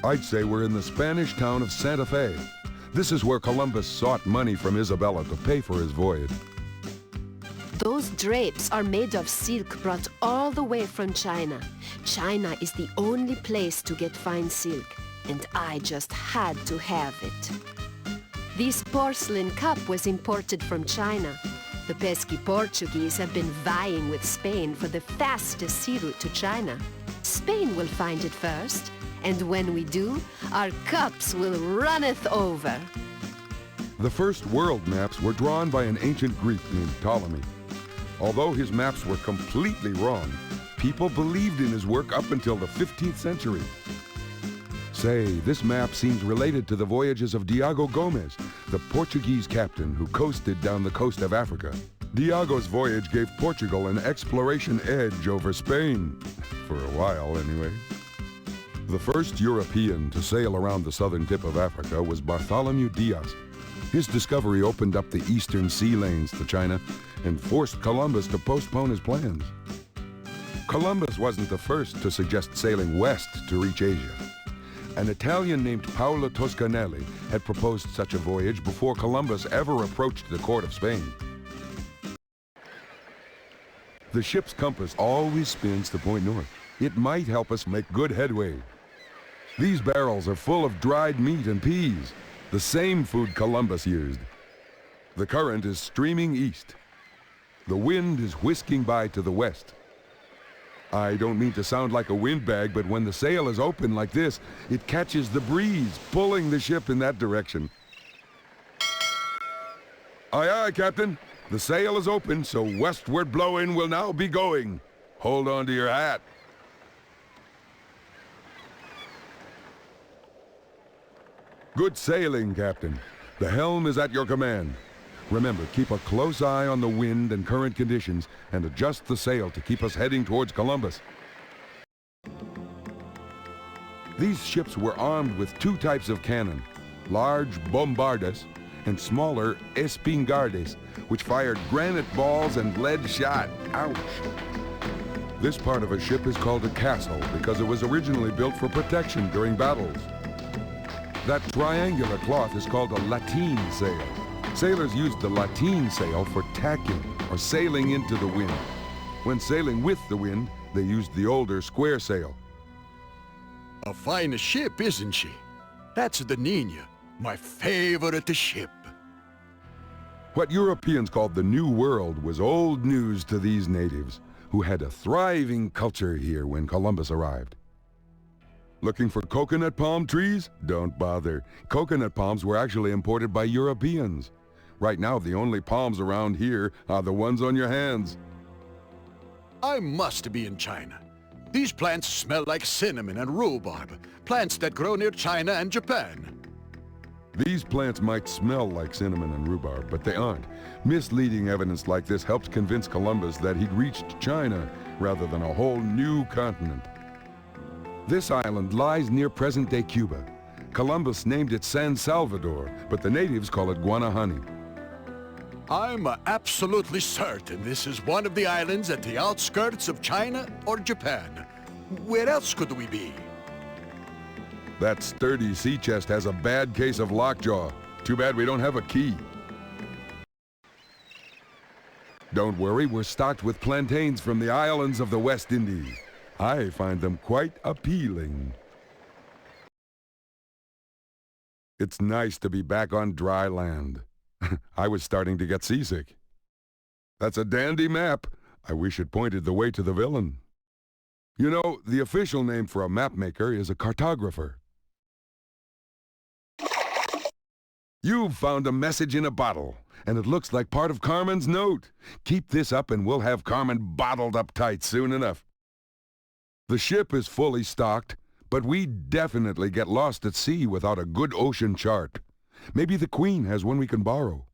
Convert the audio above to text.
I'd say we're in the Spanish town of Santa Fe. This is where Columbus sought money from Isabella to pay for his voyage. Those drapes are made of silk brought all the way from China. China is the only place to get fine silk, and I just had to have it. This porcelain cup was imported from China. The pesky Portuguese have been vying with Spain for the fastest sea route to China. Spain will find it first, and when we do, our cups will runneth over. The first world maps were drawn by an ancient Greek named Ptolemy. Although his maps were completely wrong, people believed in his work up until the 15th century. Say, this map seems related to the voyages of Diego Gomez, the Portuguese captain who coasted down the coast of Africa. Diego's voyage gave Portugal an exploration edge over Spain, for a while anyway. The first European to sail around the southern tip of Africa was Bartholomew Diaz. His discovery opened up the eastern sea lanes to China and forced Columbus to postpone his plans. Columbus wasn't the first to suggest sailing west to reach Asia. An Italian named Paolo Toscanelli had proposed such a voyage before Columbus ever approached the court of Spain. The ship's compass always spins to point north. It might help us make good headway. These barrels are full of dried meat and peas, the same food Columbus used. The current is streaming east. The wind is whisking by to the west. I don't mean to sound like a windbag, but when the sail is open like this, it catches the breeze, pulling the ship in that direction. Aye, aye, Captain. The sail is open, so westward blowing will now be going. Hold on to your hat. Good sailing, Captain. The helm is at your command. Remember, keep a close eye on the wind and current conditions and adjust the sail to keep us heading towards Columbus. These ships were armed with two types of cannon, large bombardas and smaller espingardes, which fired granite balls and lead shot. Ouch! This part of a ship is called a castle because it was originally built for protection during battles. That triangular cloth is called a lateen sail. Sailors used the lateen sail for tacking or sailing into the wind. When sailing with the wind, they used the older square sail. A fine ship, isn't she? That's the Nina, my favorite ship. What Europeans called the New World was old news to these natives, who had a thriving culture here when Columbus arrived. Looking for coconut palm trees? Don't bother. Coconut palms were actually imported by Europeans. Right now, the only palms around here are the ones on your hands. I must be in China. These plants smell like cinnamon and rhubarb, plants that grow near China and Japan. These plants might smell like cinnamon and rhubarb, but they aren't. Misleading evidence like this helped convince Columbus that he'd reached China rather than a whole new continent. This island lies near present-day Cuba. Columbus named it San Salvador, but the natives call it Guanahani. I'm absolutely certain this is one of the islands at the outskirts of China or Japan. Where else could we be? That sturdy sea chest has a bad case of lockjaw. Too bad we don't have a key. Don't worry, we're stocked with plantains from the islands of the West Indies. I find them quite appealing. It's nice to be back on dry land. I was starting to get seasick. That's a dandy map. I wish it pointed the way to the villain. You know, the official name for a map maker is a cartographer. You've found a message in a bottle, and it looks like part of Carmen's note. Keep this up and we'll have Carmen bottled up tight soon enough. The ship is fully stocked, but we definitely get lost at sea without a good ocean chart. Maybe the Queen has one we can borrow.